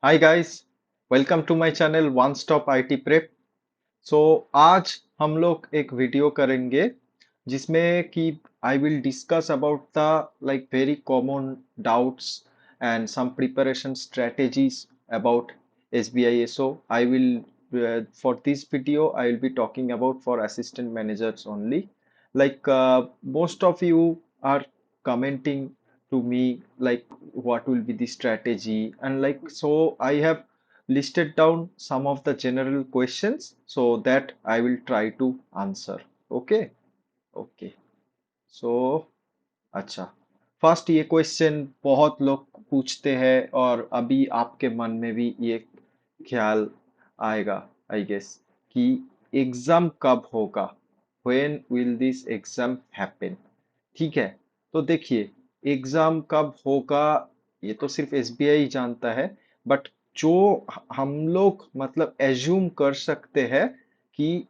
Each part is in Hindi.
Hi guys, welcome to my channel one stop IT prep. So आज हम लोग एक वीडियो करेंगे जिसमें कि I will discuss about the like very common doubts and some preparation strategies about SBI SO. I will for this video I will be talking about for assistant managers only. Most of you are commenting to me like what will be the strategy, and like so I have listed down some of the general questions so that I will try to answer. Okay, okay. So अच्छा, फर्स्ट ये क्वेश्चन बहुत लोग पूछते हैं और अभी आपके मन में भी ये ख्याल आएगा आई गेस कि एग्जाम कब होगा, when will this exam happen. ठीक है, तो देखिए एग्जाम कब होगा ये तो सिर्फ SBI जानता है, बट जो हम लोग मतलब एज्यूम कर सकते हैं कि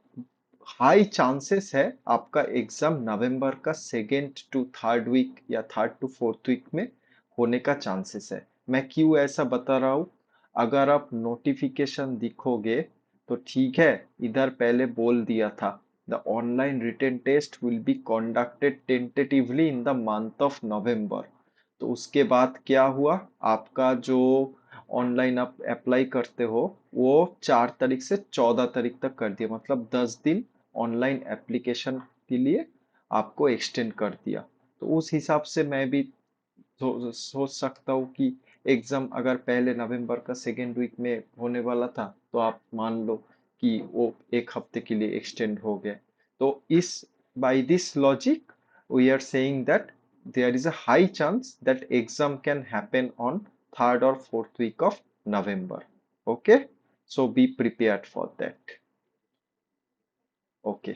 हाई चांसेस है आपका एग्जाम नवंबर का सेकेंड टू थर्ड वीक या थर्ड टू फोर्थ वीक में होने का चांसेस है। मैं क्यों ऐसा बता रहा हूँ, अगर आप नोटिफिकेशन दिखोगे तो ठीक है, इधर पहले बोल दिया था the online written test will be conducted tentatively in the month of November. तो उसके बाद क्या हुआ, आपका जो ऑनलाइन आप अप्लाई करते हो वो 4 तारीख से 14 तारीख तक कर दिया, मतलब 10 दिन ऑनलाइन एप्लीकेशन के लिए आपको एक्सटेंड कर दिया। तो उस हिसाब से मैं भी सोच सकता हूँ कि एग्जाम अगर पहले नवंबर का सेकेंड वीक में होने वाला था तो आप मान लो कि वो एक हफ्ते के लिए एक्सटेंड हो गया। तो इस by this logic we are saying that there is a high chance that exam can happen on third or fourth week of November. Okay, so be prepared for that. Okay.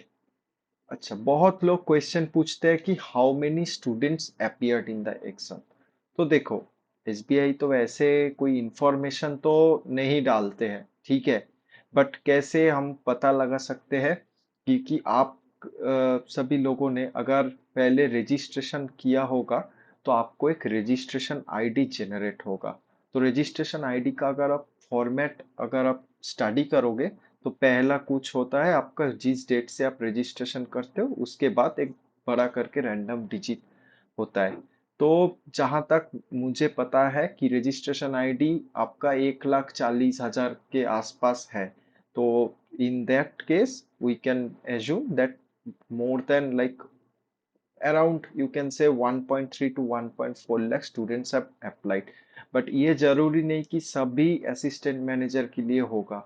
अच्छा, बहुत लोग क्वेश्चन पूछते हैं कि how many students appeared in the exam. तो देखो, SBI तो वैसे कोई इंफॉर्मेशन तो नहीं डालते हैं, ठीक है, बट कैसे हम पता लगा सकते हैं कि आप सभी लोगों ने अगर पहले रजिस्ट्रेशन किया होगा तो आपको एक रजिस्ट्रेशन आईडी जनरेट होगा। तो रजिस्ट्रेशन आईडी का अगर आप फॉर्मेट अगर आप स्टडी करोगे तो पहला कुछ होता है आपका, जिस डेट से आप रजिस्ट्रेशन करते हो उसके बाद एक बड़ा करके रैंडम डिजिट होता है। तो जहां तक मुझे पता है कि रजिस्ट्रेशन आईडी आपका 1,40,000 के आसपास है। तो in that case we can assume that more than like around you can say 1.3 to 1.4 lakh students have applied। But ये जरूरी नहीं कि सभी असिस्टेंट मैनेजर के लिए होगा।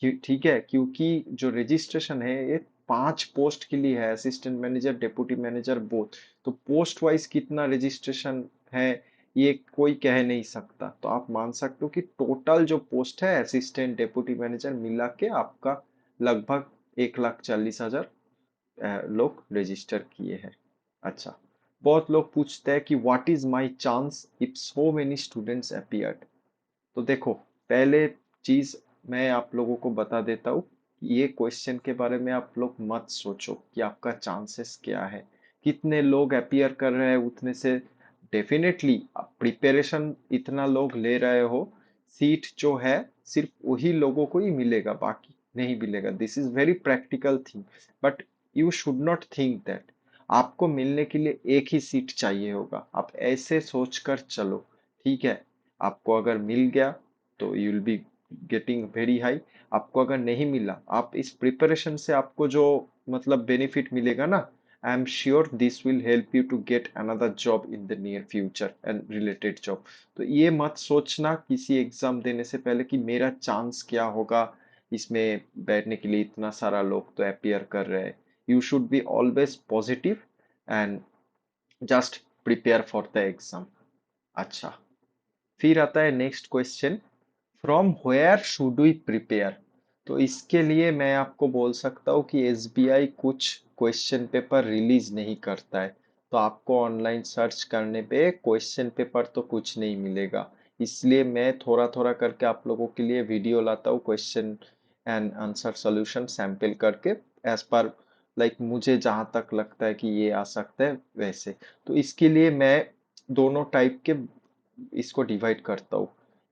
ठीक है, क्योंकि जो रजिस्ट्रेशन है ये 5 पोस्ट के लिए है, assistant manager deputy manager both. तो पोस्ट वाइज कितना रजिस्ट्रेशन है ये कोई कह नहीं सकता। तो आप मान सकते हो कि टोटल जो पोस्ट है असिस्टेंट डेप्यूटी मैनेजर मिला के आपका लगभग 1,40,000 लोग रजिस्टर किए हैं। अच्छा, बहुत लोग पूछते हैं कि what is my chance if so many students appeared. तो देखो, पहले चीज मैं आप लोगों को बता देता हूँ, ये क्वेश्चन के बारे में आप लोग मत सोचो कि आपका चांसेस क्या है, कितने लोग अपीयर कर रहे हैं उतने से डेफिनेटली प्रिपरेशन इतना लोग ले रहे हो, सीट जो है सिर्फ वही लोगों को ही मिलेगा, बाकी नहीं मिलेगा। This is very practical thing, but you should not think that आपको मिलने के लिए एक ही सीट चाहिए होगा, आप ऐसे सोचकर चलो। ठीक है, आपको अगर मिल गया तो you will be getting very high. आपको अगर नहीं मिला, आप इस प्रिपरेशन से आपको जो मतलब बेनिफिट मिलेगा ना, I am sure this will help you to get another job in the near future and related job. तो ये मत सोचना किसी एग्जाम देने से पहले कि मेरा चांस क्या होगा इसमें बैठने के लिए, इतना सारा लोग तो अपियर कर रहे हैं। You should be always positive and just prepare for the exam. अच्छा, फिर आता है next question, from where should we prepare. तो इसके लिए मैं आपको बोल सकता हूँ कि SBI कुछ क्वेश्चन पेपर रिलीज नहीं करता है। तो आपको ऑनलाइन सर्च करने पे क्वेश्चन पेपर तो कुछ नहीं मिलेगा। इसलिए मैं थोड़ा थोड़ा करके आप लोगों के लिए वीडियो लाता हूँ, question and answer solution sample करके एज पर लाइक मुझे जहां तक लगता है कि ये आ सकता है वैसे। तो इसके लिए मैं दोनों टाइप के इसको डिवाइड करता हूँ।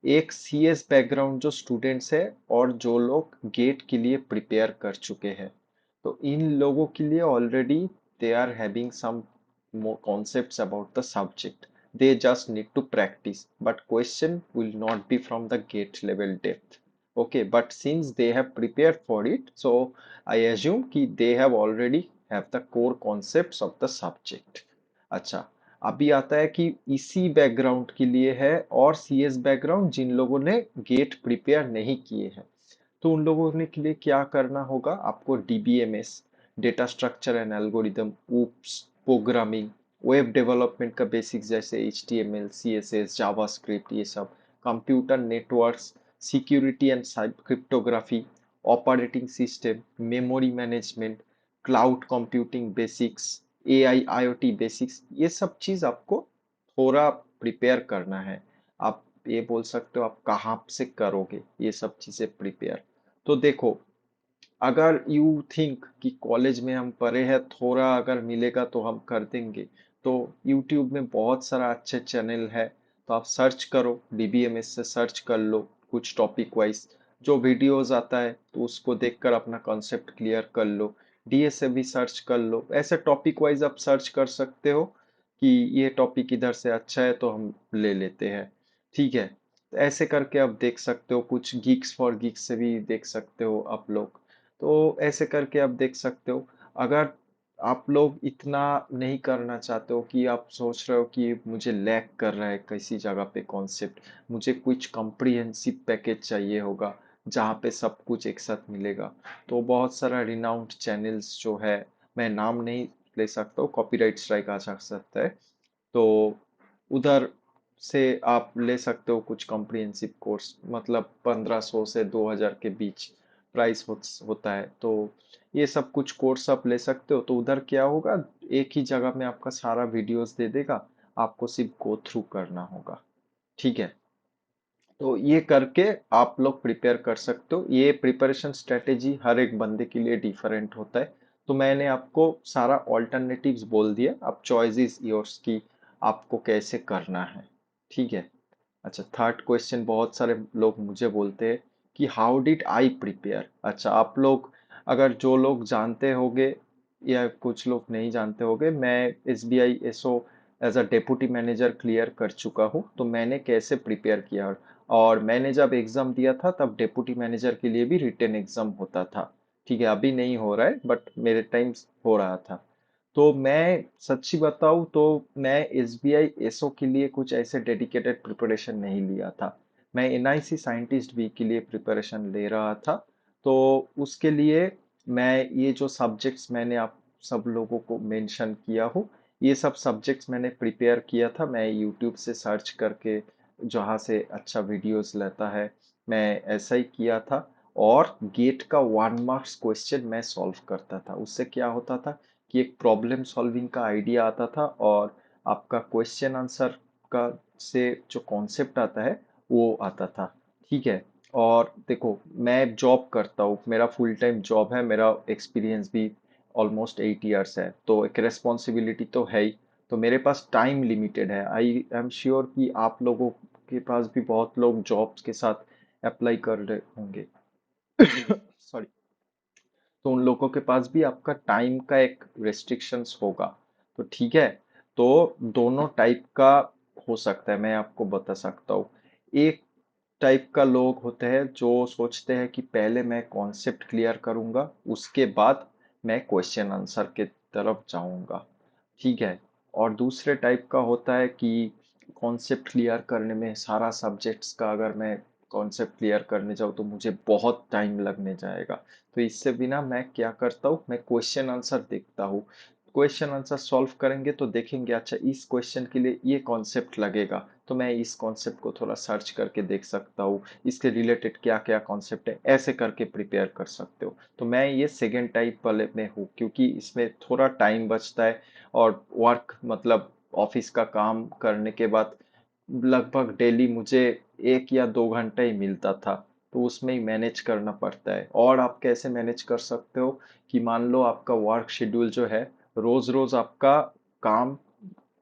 एक सीएस बैकग्राउंड जो स्टूडेंट्स है और जो लोग गेट के लिए प्रिपेयर कर चुके हैं, तो इन लोगों के लिए already they are having some concepts about the subject. They just need to practice, but question will not be from the gate level depth. Okay, but since they have prepared for it, so I assume कि they have already have the core concepts of the subject. अच्छा, अभी आता है कि इसी बैकग्राउंड के लिए है और सीएस बैकग्राउंड जिन लोगों ने गेट प्रिपेयर नहीं किए हैं, तो उन लोगों ने के लिए क्या करना होगा, आपको DBMS, data structure and algorithm, oops, programming, web development का बेसिक्स जैसे एचटीएमएल, सीएसएस, जावास्क्रिप्ट, ये सब, computer networks, security and cryptography, operating system, memory management, cloud computing basics, AI IoT basics, ये सब चीज आपको थोड़ा प्रिपेयर करना है। आप ये बोल सकते हो आप कहाँ से करोगे ये सब चीजें प्रिपेयर। तो देखो, अगर यू थिंक कि कॉलेज में हम पढ़े हैं, थोड़ा अगर मिलेगा तो हम कर देंगे, तो यूट्यूब में बहुत सारा अच्छे चैनल है, तो आप सर्च करो, डीबीएमएस से सर्च कर लो, कुछ टॉपिक वाइज जो वीडियोस आता है तो उसको देखकर अपना कॉन्सेप्ट क्लियर कर लो। डीएस से भी सर्च कर लो, ऐसे टॉपिक वाइज आप सर्च कर सकते हो कि ये टॉपिक इधर से अच्छा है तो हम ले लेते हैं। ठीक है, तो ऐसे करके आप देख सकते हो, कुछ गीक्स फॉर गीक्स से भी देख सकते हो आप लोग। तो ऐसे करके आप देख सकते हो। अगर आप लोग इतना नहीं करना चाहते हो कि आप सोच रहे हो कि मुझे लैग कर रहा है किसी जगह पे कॉन्सेप्ट, मुझे कुछ कॉम्प्रिहेंसिव पैकेज चाहिए होगा जहाँ पे सब कुछ एक साथ मिलेगा, तो बहुत सारा रिनाउंड चैनल्स जो है, मैं नाम नहीं ले सकता हूँ, कॉपीराइट स्ट्राइक आ जा सकता है, तो उधर से आप ले सकते हो कुछ कॉम्प्रिहेंसिव कोर्स, मतलब 1500 से 2000 के बीच प्राइस होता है, तो ये सब कुछ कोर्स आप ले सकते हो। तो उधर क्या होगा, एक ही जगह में आपका सारा वीडियोस दे देगा, आपको सिर्फ गो थ्रू करना होगा। ठीक है, तो ये करके आप लोग प्रिपेयर कर सकते हो। ये प्रिपरेशन स्ट्रेटेजी हर एक बंदे के लिए डिफरेंट होता है, तो मैंने आपको सारा ऑल्टरनेटिव्स बोल दिया, अब चॉइस इज योर्स की आपको कैसे करना है। ठीक है। अच्छा, थर्ड क्वेश्चन बहुत सारे लोग मुझे बोलते हैं कि हाउ डिड आई प्रिपेयर। अच्छा, आप लोग अगर जो लोग जानते होंगे या कुछ लोग नहीं जानते होंगे, मैं S B I S O as a deputy manager clear कर चुका हूँ, तो मैंने कैसे प्रिपेयर किया। और मैंने जब एग्जाम दिया था तब डेप्यूटी मैनेजर के लिए भी रिटन एग्जाम होता था। ठीक है, अभी नहीं हो रहा है बट मेरे टाइम हो रहा था। तो मैं सच्ची बताऊं तो मैं S B I S O के लिए कुछ ऐसे डेडिकेटेड प्रिपरेशन नहीं लिया था। मैं एनआईसी साइंटिस्ट बी के लिए प्रिपरेशन ले रहा था। तो उसके लिए मैं ये जो सब्जेक्ट्स मैंने आप सब लोगों को मेंशन किया हूँ, ये सब सब्जेक्ट्स मैंने प्रिपेयर किया था, मैं यूट्यूब से सर्च करके जहाँ से अच्छा वीडियोस लेता है, मैं ऐसा ही किया था। और गेट का 1 मार्क्स क्वेश्चन मैं सॉल्व करता था, उससे क्या होता था कि एक प्रॉब्लम सॉल्विंग का आइडिया आता था, और आपका क्वेश्चन आंसर का से जो कॉन्सेप्ट आता है वो आता था। ठीक है। और देखो, मैं जॉब करता हूँ, मेरा फुल टाइम जॉब है, मेरा एक्सपीरियंस भी ऑलमोस्ट 8 इयर्स है, तो एक रेस्पॉन्सिबिलिटी तो है ही। तो मेरे पास टाइम लिमिटेड है। आई एम श्योर कि आप लोगों के पास भी बहुत लोग जॉब्स के साथ अप्लाई कर रहे होंगे। सॉरी। तो उन लोगों के पास भी आपका टाइम का एक रेस्ट्रिक्शंस होगा। तो ठीक है, तो दोनों टाइप का हो सकता है, मैं आपको बता सकता हूँ। एक टाइप का लोग होते हैं जो सोचते हैं कि पहले मैं कॉन्सेप्ट क्लियर करूंगा, उसके बाद मैं क्वेश्चन आंसर के तरफ जाऊंगा। ठीक है। और दूसरे टाइप का होता है कि कॉन्सेप्ट क्लियर करने में, सारा सब्जेक्ट्स का अगर मैं कॉन्सेप्ट क्लियर करने जाऊँ तो मुझे बहुत टाइम लगने जाएगा। तो इससे बिना मैं क्या करता हूँ, मैं क्वेश्चन आंसर देखता हूँ। क्वेश्चन आंसर सॉल्व करेंगे तो देखेंगे अच्छा इस क्वेश्चन के लिए ये कॉन्सेप्ट लगेगा, तो मैं इस कॉन्सेप्ट को थोड़ा सर्च करके देख सकता हूँ, इसके रिलेटेड क्या क्या कॉन्सेप्ट है, ऐसे करके प्रिपेयर कर सकते हो। तो मैं ये सेकेंड टाइप वाले में हूँ, क्योंकि इसमें थोड़ा टाइम बचता है, और वर्क मतलब ऑफिस का काम करने के बाद लगभग डेली मुझे 1 या 2 घंटे ही मिलता था, तो उसमें ही मैनेज करना पड़ता है। और आप कैसे मैनेज कर सकते हो कि मान लो आपका वर्क शेड्यूल जो है, रोज रोज आपका काम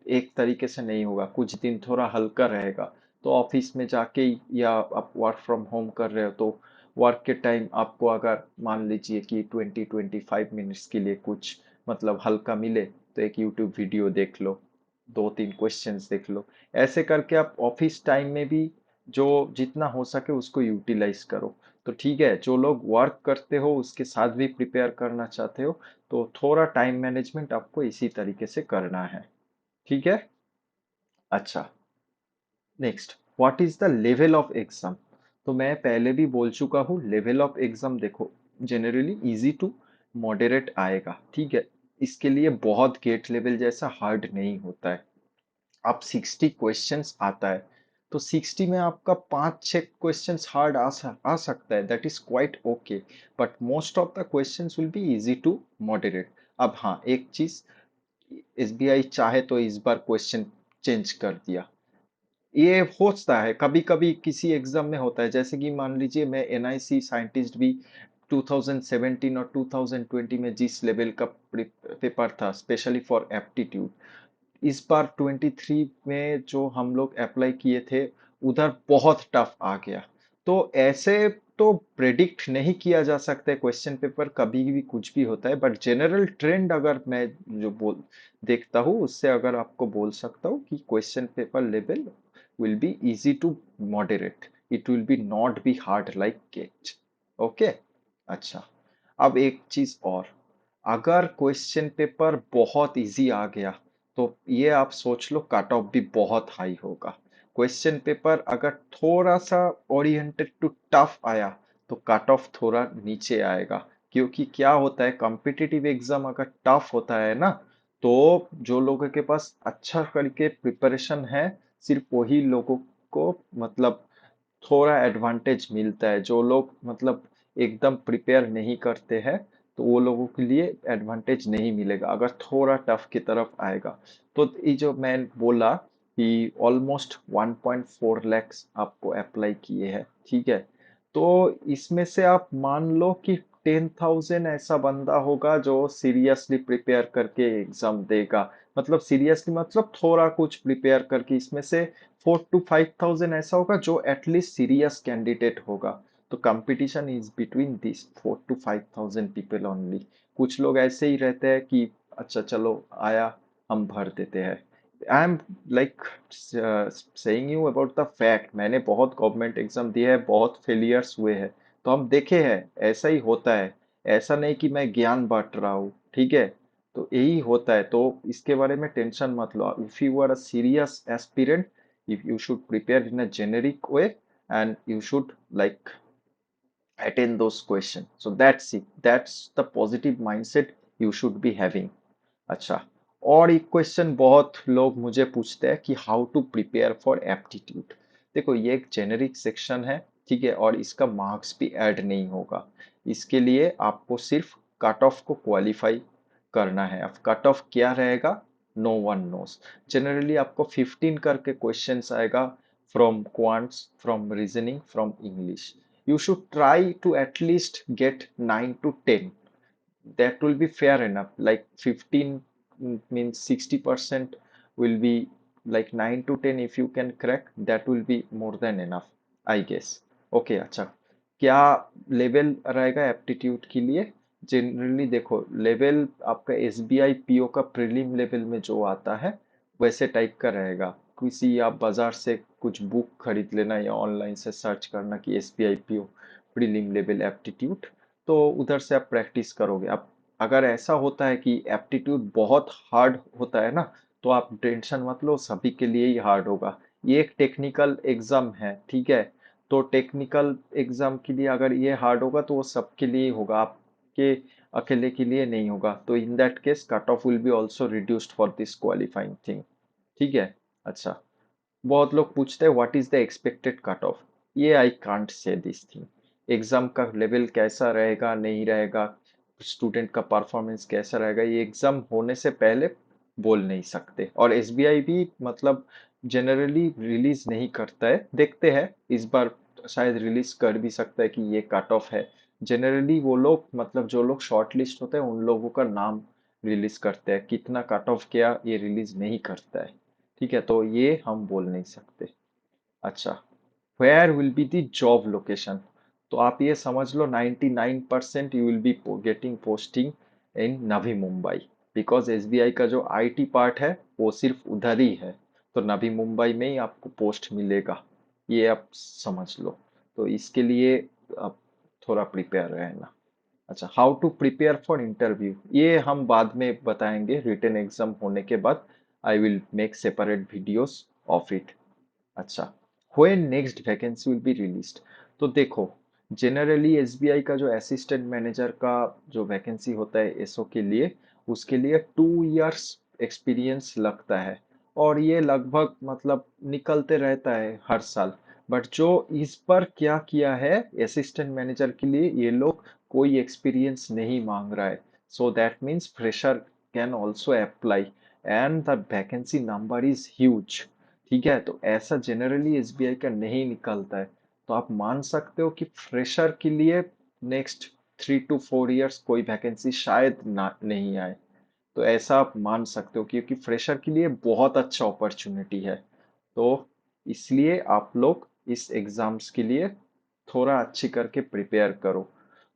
एक तरीके से नहीं होगा, कुछ दिन थोड़ा हल्का रहेगा, तो ऑफिस में जाके ही, या आप वर्क फ्रॉम होम कर रहे हो तो वर्क के टाइम आपको अगर मान लीजिए कि 20-25 मिनट्स के लिए कुछ मतलब हल्का मिले, तो एक यूट्यूब वीडियो देख लो, 2-3 क्वेश्चंस देख लो। ऐसे करके आप ऑफिस टाइम में भी जो जितना हो सके उसको यूटिलाइज करो। तो ठीक है, जो लोग वर्क करते हो उसके साथ भी प्रिपेयर करना चाहते हो, तो थोड़ा टाइम मैनेजमेंट आपको इसी तरीके से करना है। ठीक है। अच्छा, next, what is the level of exam. तो मैं पहले भी बोल चुका हूँ, लेवल ऑफ एग्जाम देखो जनरली इजी टू मॉडरेट आएगा, ठीक है। इसके लिए बहुत गेट लेवल जैसा हार्ड नहीं होता है। आप 60 क्वेश्चंस आता है, तो 60 में आपका 5-6 क्वेश्चंस हार्ड आ सकता है, that is quite okay. But most of the questions will be easy to moderate. अब हाँ, एक चीज, एसबीआई चाहे तो इस बार क्वेश्चन चेंज कर दिया। ये होता है कभी कभी, किसी एग्जाम में होता है, जैसे कि मान लीजिए मैं एनआईसी साइंटिस्ट भी 2017 और 2020 में जिस लेवल का पेपर था स्पेशली फॉर एप्टीट्यूड, इस बार 23 में जो हम लोग अप्लाई किए थे उधर बहुत टफ आ गया। तो ऐसे तो प्रेडिक्ट नहीं किया जा सकता है, क्वेश्चन पेपर कभी भी कुछ भी होता है, बट जनरल ट्रेंड अगर मैं जो बोल देखता हूँ उससे अगर आपको बोल सकता हूँ कि question paper level will be easy to moderate, it will be not be hard like gate। Okay. अच्छा, अब एक चीज और, अगर क्वेश्चन पेपर बहुत इजी आ गया तो ये आप सोच लो कट ऑफ भी बहुत हाई होगा। क्वेश्चन पेपर अगर थोड़ा सा ओरिएंटेड टू टफ आया तो कट ऑफ थोड़ा नीचे आएगा, क्योंकि क्या होता है, कॉम्पिटिटिव एग्जाम अगर टफ होता है ना, तो जो लोगों के पास अच्छा करके प्रिपरेशन है, सिर्फ वही लोगों को मतलब थोड़ा एडवांटेज मिलता है। जो लोग मतलब एकदम प्रिपेयर नहीं करते हैं, तो वो लोगों के लिए एडवांटेज नहीं मिलेगा अगर थोड़ा टफ की तरफ आएगा। तो ये जो मैं बोला कि ऑलमोस्ट 1.4 लैक्स आपको अप्लाई किए हैं, ठीक है। तो इसमें से आप मान लो कि 10,000 ऐसा बंदा होगा जो सीरियसली प्रिपेयर करके एग्जाम देगा। मतलब सीरियसली मतलब थोड़ा कुछ प्रिपेयर करके, इसमें से 4 to 5,000 ऐसा होगा जो एटलीस्ट सीरियस कैंडिडेट होगा। तो competition is between this 4 to 5,000 people only. कुछ लोग ऐसे ही रहते हैं कि अच्छा चलो आया, हम भर देते हैं। I am like saying you about the fact, मैंने बहुत गवर्नमेंट एग्जाम दिए हैं, बहुत फेलियर्स हुए हैं, तो हम देखे हैं ऐसा ही होता है। ऐसा नहीं कि मैं ज्ञान बांट रहा हूँ, ठीक है। तो यही होता है, तो इसके बारे में टेंशन मत लो। If you are a serious aspirant, if you should prepare in a generic way and you should like attain those questions, so that's it, that's the positive mindset you should be having। अच्छा, और एक क्वेश्चन बहुत लोग मुझे पूछते हैं कि how to prepare for aptitude. देखो ये एक जेनेरिक सेक्शन है, ठीक है, और इसका मार्क्स भी ऐड नहीं होगा। इसके लिए आपको सिर्फ कट ऑफ को क्वालिफाई करना है। अब कट ऑफ क्या रहेगा, नो वन नोस। जनरली आपको 15 करके क्वेश्चंस आएगा, from quants, from reasoning, from English. you should try to at least get 9 to 10, that will be fair enough, like 15 means 60% will be like 9 to 10, if you can crack that will be more than enough I guess। okay, अच्छा, क्या लेवल रहेगा एप्टीट्यूड के लिए। जनरली देखो लेवल आपका S B I P O का प्रीलिम लेवल में जो आता है वैसे टाइप का रहेगा। किसी आप बाजार से कुछ बुक खरीद लेना या ऑनलाइन से सर्च करना कि S B I P O prelim level aptitude, तो उधर से आप प्रैक्टिस करोगे। अब अगर ऐसा होता है कि एप्टीट्यूड बहुत हार्ड होता है ना, तो आप टेंशन मत लो, सभी के लिए ही हार्ड होगा। ये एक टेक्निकल एग्जाम है, ठीक है। तो टेक्निकल एग्जाम के लिए अगर ये हार्ड होगा तो वो सबके लिए ही होगा, आपके अकेले के लिए नहीं होगा। तो in that case cut off will be also reduced for this qualifying thing, ठीक है। अच्छा, बहुत लोग पूछते हैं what is the expected cut off. ये I can't say this thing. Exam का लेवल कैसा रहेगा नहीं रहेगा, स्टूडेंट का परफॉर्मेंस कैसा रहेगा, ये एग्जाम होने से पहले बोल नहीं सकते। और एसबीआई भी मतलब जनरली रिलीज नहीं करता है, देखते हैं इस बार शायद रिलीज कर भी सकता है कि ये कट ऑफ है। जनरली वो लोग मतलब जो लोग शॉर्ट लिस्ट होते हैं उन लोगों का नाम रिलीज करते हैं, कितना कट ऑफ किया ये रिलीज नहीं करता है, ठीक है। तो ये हम बोल नहीं सकते। अच्छा, where will be the job location? तो आप ये समझ लो 99% you will be getting posting in Navi Mumbai, because SBI का जो आईटी पार्ट है वो सिर्फ उधर ही है। तो नवी मुंबई में ही आपको पोस्ट मिलेगा, ये आप समझ लो। तो इसके लिए आप थोड़ा प्रिपेयर रहना। अच्छा, how to prepare for interview ये हम बाद में बताएंगे, रिटन एग्जाम होने के बाद I will make separate videos of it. अच्छा, when next vacancy will be released? तो देखो, जनरली एसबीआई का जो असिस्टेंट मैनेजर का जो वैकेंसी होता है एसओ के लिए, उसके लिए 2 इयर्स एक्सपीरियंस लगता है। और ये लगभग मतलब निकलते रहता है हर साल। बट जो इस पर क्या किया है असिस्टेंट मैनेजर के लिए, ये लोग कोई एक्सपीरियंस नहीं मांग रहा है। So that means fresher can also apply, and the vacancy number is huge. ठीक है, तो ऐसा जनरली एसबीआई का नहीं निकलता है। तो आप मान सकते हो कि फ्रेशर के लिए नेक्स्ट 3 to 4 इयर्स कोई वैकेंसी शायद ना नहीं आए। तो ऐसा आप मान सकते हो, क्योंकि फ्रेशर के लिए बहुत अच्छा अपॉर्चुनिटी है। तो इसलिए आप लोग इस एग्जाम्स के लिए थोड़ा अच्छी करके प्रिपेयर करो।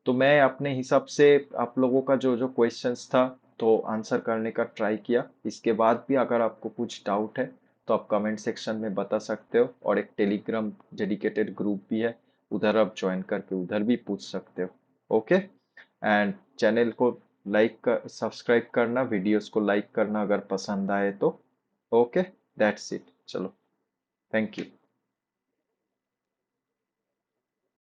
तो मैं अपने हिसाब से आप लोगों का जो जो क्वेश्चंस था तो आंसर करने का ट्राई किया। इसके बाद भी अगर आपको कुछ डाउट है तो आप कमेंट सेक्शन में बता सकते हो, और एक टेलीग्राम डेडिकेटेड ग्रुप भी है, उधर आप ज्वाइन करके उधर भी पूछ सकते हो। ओके, एंड चैनल को लाइक कर सब्सक्राइब करना, वीडियोस को लाइक करना अगर पसंद आए तो। ओके, दैट्स इट, चलो, थैंक यू।